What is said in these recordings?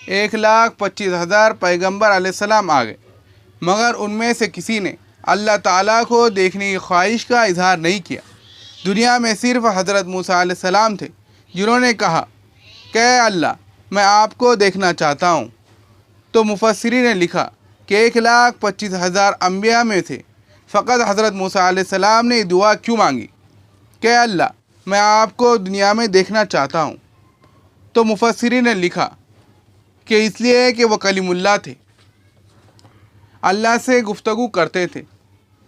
1,25,000 पैगंबर अलैहिस्सलाम आ गए, मगर उनमें से किसी ने अल्लाह ताला को देखने की ख्वाहिश का इजहार नहीं किया। दुनिया में सिर्फ हज़रत मूसा अलैहिस्सलाम थे जिन्होंने कहा कि अल्लाह, मैं आपको देखना चाहता हूँ। तो मुफस्सिरीन ने लिखा कि 1,25,000 अम्बिया में से फ़कत हज़रत मूसा अलैहिस्सलाम ने दुआ क्यों मांगी कि अल्लाह, मैं आपको दुनिया में देखना चाहता हूँ। तो मुफस्सिरीन ने लिखा कि इसलिए कि वह कलीमुल्लाह थे, अल्लाह से गुफ्तगू करते थे।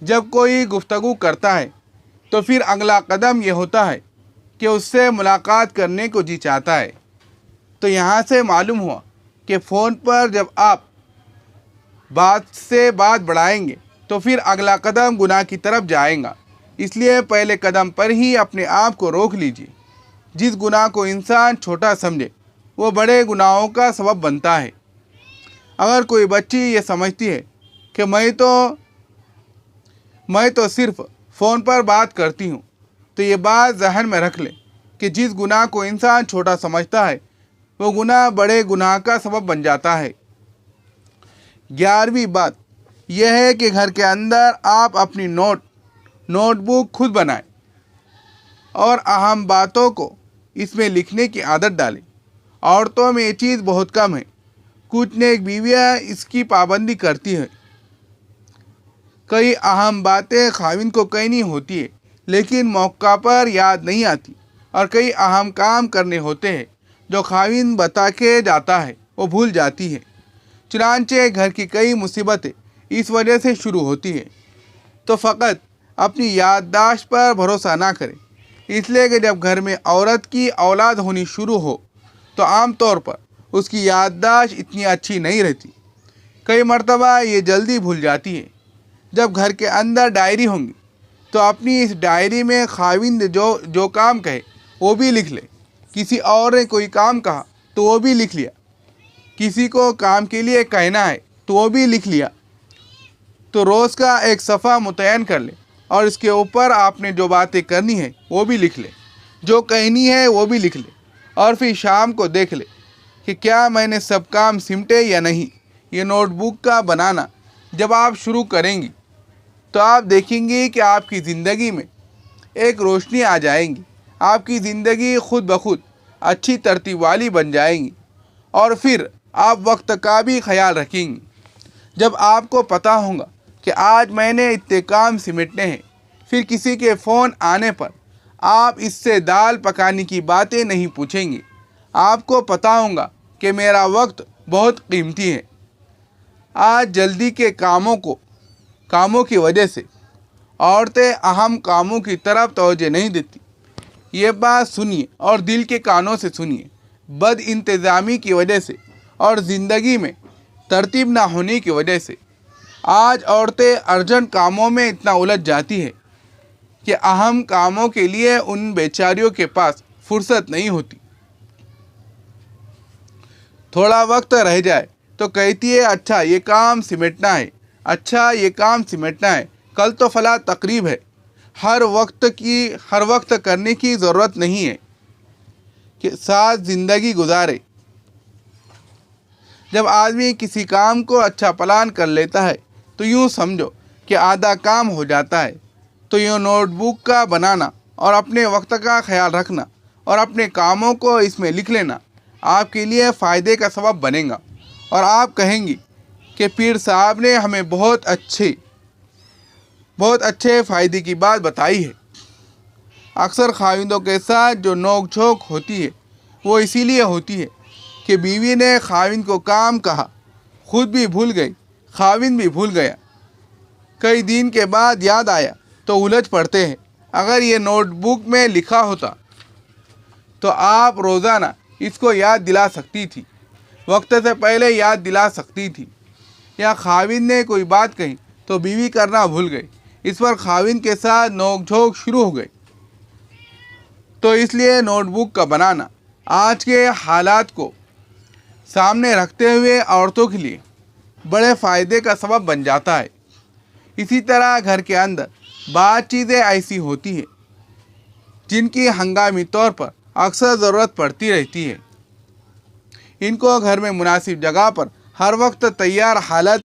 जब कोई गुफ्तगू करता है तो फिर अगला कदम ये होता है कि उससे मुलाकात करने को जी चाहता है। तो यहाँ से मालूम हुआ कि फ़ोन पर जब आप बात से बात बढ़ाएंगे तो फिर अगला कदम गुनाह की तरफ जाएगा। इसलिए पहले कदम पर ही अपने आप को रोक लीजिए। जिस गुनाह को इंसान छोटा समझे वो बड़े गुनाहों का सबब बनता है। अगर कोई बच्ची ये समझती है कि मैं तो सिर्फ फ़ोन पर बात करती हूँ, तो ये बात जहन में रख ले कि जिस गुनाह को इंसान छोटा समझता है वो गुनाह बड़े गुनाह का सबब बन जाता है। 11वीं बात यह है कि घर के अंदर आप अपनी नोटबुक खुद बनाएं और अहम बातों को इसमें लिखने की आदत डालें। औरतों में ये चीज़ बहुत कम है। कुछ नेक बीवियाँ इसकी पाबंदी करती है। कई अहम बातें खाविन को कहनी होती है लेकिन मौका पर याद नहीं आती, और कई अहम काम करने होते हैं जो खाविन बता के जाता है वो भूल जाती है। चुनांचे घर की कई मुसीबतें इस वजह से शुरू होती है। तो फ़कत अपनी याददाश्त पर भरोसा ना करें, इसलिए कि जब घर में औरत की औलाद होनी शुरू हो तो आम तौर पर उसकी याददाश्त इतनी अच्छी नहीं रहती। कई मर्तबा ये जल्दी भूल जाती है। जब घर के अंदर डायरी होंगी तो अपनी इस डायरी में खाविंद जो काम कहे वो भी लिख ले। किसी और ने कोई काम कहा तो वो भी लिख लिया। किसी को काम के लिए कहना है तो वो भी लिख लिया। तो रोज़ का एक सफ़ा मुतय्यन कर ले और इसके ऊपर आपने जो बातें करनी है वो भी लिख ले, जो कहनी है वो भी लिख ले, और फिर शाम को देख ले कि क्या मैंने सब काम सिमटे या नहीं। ये नोटबुक का बनाना जब आप शुरू करेंगी तो आप देखेंगी कि आपकी ज़िंदगी में एक रोशनी आ जाएगी। आपकी ज़िंदगी खुद ब खुद अच्छी तरतीब वाली बन जाएगी, और फिर आप वक्त का भी ख्याल रखेंगी। जब आपको पता होगा कि आज मैंने इतने काम सिमटने हैं, फिर किसी के फ़ोन आने पर आप इससे दाल पकाने की बातें नहीं पूछेंगे। आपको पता होगा कि मेरा वक्त बहुत कीमती है। आज जल्दी के कामों की वजह से औरतें अहम कामों की तरफ तवज्जो नहीं देती। ये बात सुनिए और दिल के कानों से सुनिए। बद इंतज़ामी की वजह से और ज़िंदगी में तरतीब ना होने की वजह से आज औरतें अर्जेंट कामों में इतना उलझ जाती है कि अहम कामों के लिए उन बेचारियों के पास फुर्सत नहीं होती। थोड़ा वक्त रह जाए तो कहती है, अच्छा ये काम सिमटना है, अच्छा ये काम सिमटना है, कल तो फला तकरीब है। हर वक्त करने की ज़रूरत नहीं है कि साथ ज़िंदगी गुजारे। जब आदमी किसी काम को अच्छा प्लान कर लेता है तो यूँ समझो कि आधा काम हो जाता है। तो यूँ नोटबुक का बनाना और अपने वक्त का ख्याल रखना और अपने कामों को इसमें लिख लेना आपके लिए फ़ायदे का सबब बनेगा, और आप कहेंगी कि पीर साहब ने हमें बहुत अच्छे फ़ायदे की बात बताई है। अक्सर खाविंदों के साथ जो नोक झोंक होती है वो इसीलिए होती है कि बीवी ने खाविंद को काम कहा, खुद भी भूल गई, खाविंद भी भूल गया। कई दिन के बाद याद आया तो उलझ पड़ते हैं। अगर ये नोटबुक में लिखा होता तो आप रोज़ाना इसको याद दिला सकती थी, वक्त से पहले याद दिला सकती थी। या खाविंद ने कोई बात कही तो बीवी करना भूल गई, इस पर खाविंद के साथ नोक-झोंक शुरू हो गई। तो इसलिए नोटबुक का बनाना आज के हालात को सामने रखते हुए औरतों के लिए बड़े फ़ायदे का सबब बन जाता है। इसी तरह घर के अंदर बात चीज़ें ऐसी होती हैं जिनकी हंगामी तौर पर अक्सर ज़रूरत पड़ती रहती है। ان کو گھر میں مناسب جگہ پر ہر وقت تیار حالت